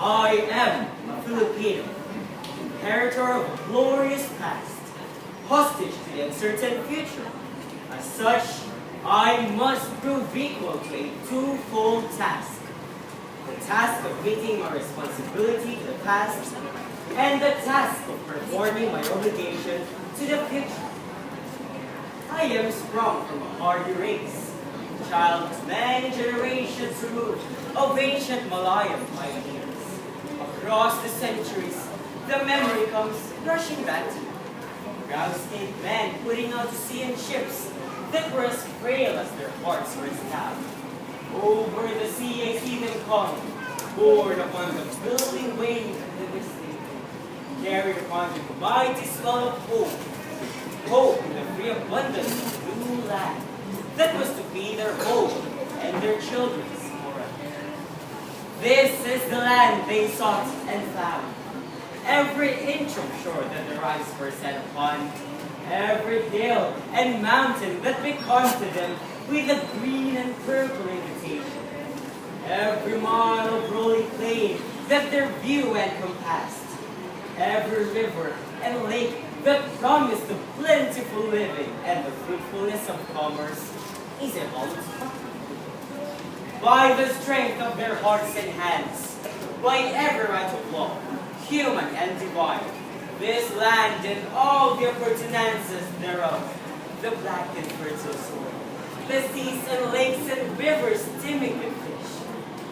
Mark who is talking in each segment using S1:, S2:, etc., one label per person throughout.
S1: I am a Filipino, inheritor of a glorious past, hostage to the uncertain future. As such, I must prove equal to a twofold task. The task of meeting my responsibility to the past, and the task of performing my obligation to the future. I am sprung from a hardy race, child many generations removed of ancient Malayan pioneers. Across the centuries, the memory comes rushing back to me. Proud state men putting out to sea in ships that were as frail as their hearts were stout. Over the sea I see them come, borne upon the building wave of the misty, carried upon the mighty swell of hope, hope in the free abundance of the new land that was to be their home and their children's forever. This is the land they sought and found. Every inch of shore that their eyes were set upon, every hill and mountain that beckoned to them with a green and purple invitation, every mile of rolling plain that their view encompassed, every river and lake that promised the plentiful living and the fruitfulness of commerce is evolved by the strength of their hearts and hands, by every right of law, human and divine, this land and all the appurtenances thereof, the black and fertile soil, the seas and lakes and rivers teeming with fish,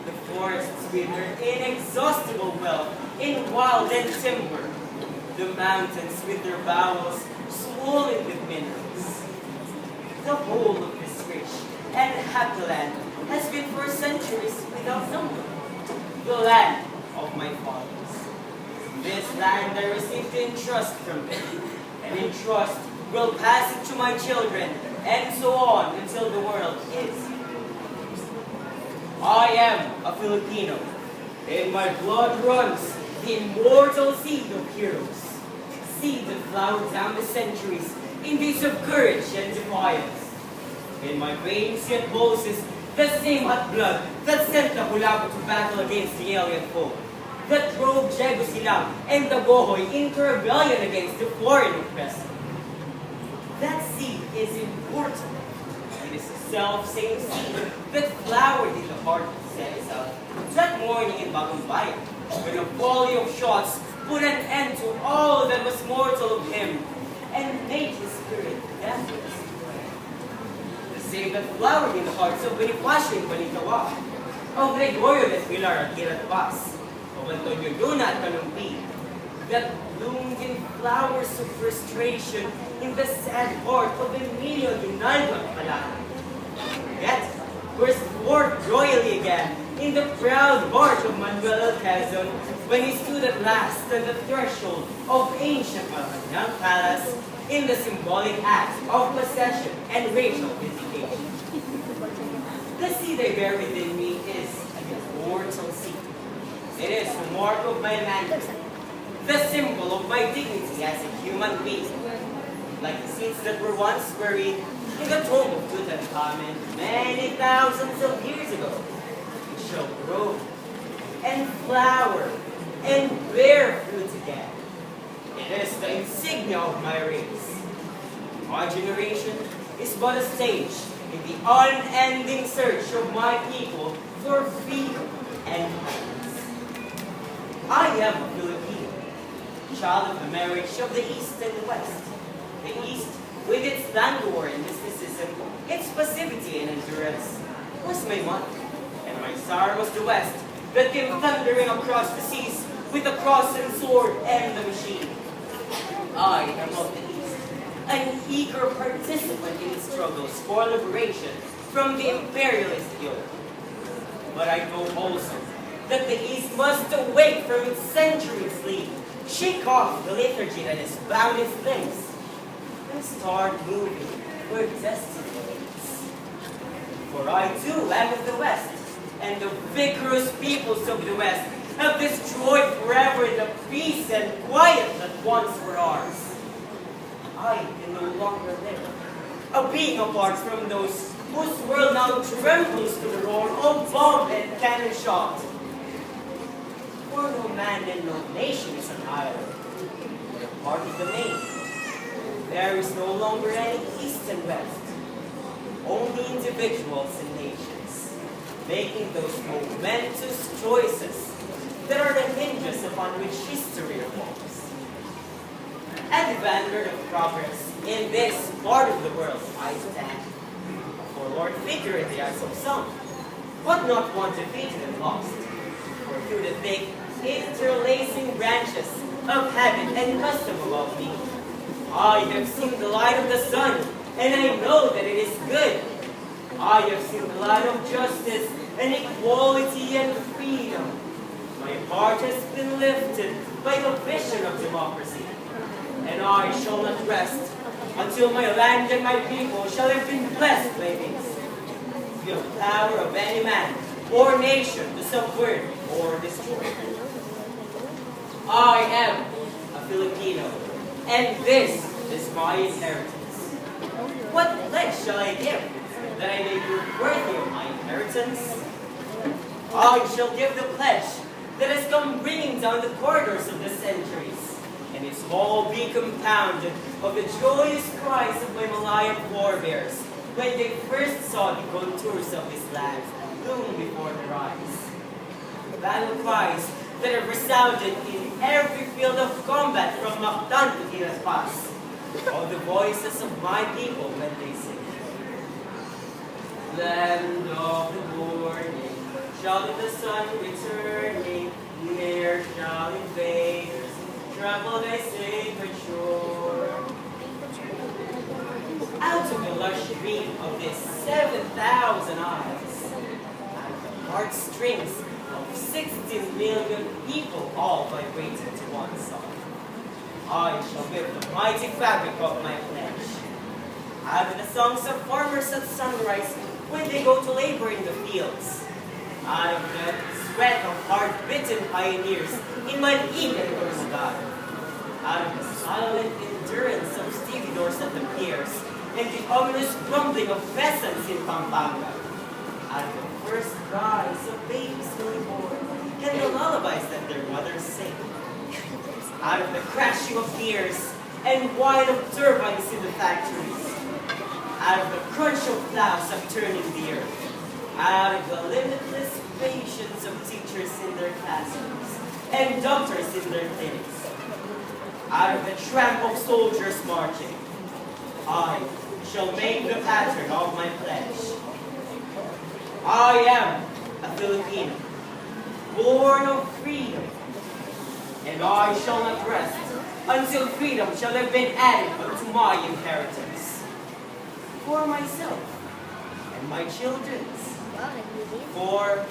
S1: the forests with their inexhaustible wealth in wild and timber, the mountains with their bowels swollen with minerals. The whole of this rich and happy land has been for centuries without number, the land of my fathers. This land I received in trust from them, and in trust will pass it to my children, and so on until the world is. I am a Filipino. In my blood runs the immortal seed of heroes, seed that flowered down the centuries in days of courage and defiance. In my veins yet pulses the same hot blood that sent the Hulago to battle against the alien foe, that drove Diego Silang and the Bohoy into rebellion against the foreign oppressor. That seed is important. It is the self-same seed that flowered in the heart of Ceasar that morning in Bagumbayan, when a volley of shots put an end to all that was mortal of him and made his spirit deathless. The same that flowered in the hearts of Bonifacio and Balitawa, of Gregorio de Pilar at Hirat Paz, of Antonio Luna at Calumbi, that bloomed in flowers of frustration in the sad heart of Emilio Aguinaldo at Palawan. Yet burst forth royally again in the proud heart of Manuel Quezon when he stood at last on the threshold of ancient Malacanang Palace in the symbolic act of possession and racial vindication. The seed I bear within me is an immortal seed. It is the mark of my manhood, the symbol of my dignity as a human being. Like the seeds that were once buried in the tomb of Tutankhamen many thousands of years ago, it shall grow and flower and bear fruit again. It is the insignia of my race. My generation is but a stage in the unending search of my people for freedom and happiness. I am a Filipino, child of the marriage of the East and the West. The East, with its languor and mysticism, its passivity and endurance, was my mother, and my sire was the West, that came thundering across the seas with the cross and sword and the machine. I am of the East, an eager participant in struggles for liberation from the imperialist yoke. But I know also that the East must awake from its century sleep, shake off the lethargy that has bound its limbs, and start moving where destiny awaits. For I too am of the West, and the vigorous peoples of the West have destroyed forever the peace and quiet that once were ours. I can no longer live, a being apart from those whose world now trembles to the roar of bomb and cannon shot. For no man and no nation is an island, but a part of the main. There is no longer any east and west, only individuals and nations, making those momentous choices that are the hinges upon which history revolves. At the vanguard of progress in this part of the world I stand, a forlorn figure in the eyes of some, but not one defeated and lost. For through the thick, interlacing branches of habit and custom above me, I have seen the light of the sun, and I know that it is good. I have seen the light of justice and equality and freedom. My heart has been lifted by the vision of democracy, and I shall not rest until my land and my people shall have been blessed by this. The power of any man or nation to subvert or destroy. I am a Filipino, and this is my inheritance. What pledge shall I give that I may be worthy of my inheritance? I shall give the pledge that has come ringing down the corridors of the centuries, and its all be compounded of the joyous cries of my Malayan forebears when they first saw the contours of this land loom before their eyes. Battle cries that have resounded in every field of combat from Mactan to Tiras Pass, all the voices of my people when they sing. Land of the morning, shouted the sun returning, near shall invaders travel thy sacred shore. Out of the lush green of this 7,000 eyes, and the heartstrings of 16 million people all vibrating to one song, I shall give the mighty fabric of my pledge. Out of the songs of farmers at sunrise when they go to labor in the fields, out of the sweat of hard-bitten pioneers in Malin and Corsagado, out of the silent endurance of stevedores at the piers, and the ominous grumbling of peasants in Pampanga, out of the first cries of babies newly born, and the lullabies that their mothers sing, out of the crashing of gears and whine of turbines in the factories, out of the crunch of plows upturning the earth, out of the limitless patience of teachers in their classrooms and doctors in their clinics, out of the tramp of soldiers marching, I shall make the pattern of my pledge. I am a Filipino, born of freedom, and I shall not rest until freedom shall have been added unto my inheritance. For myself and my children's, for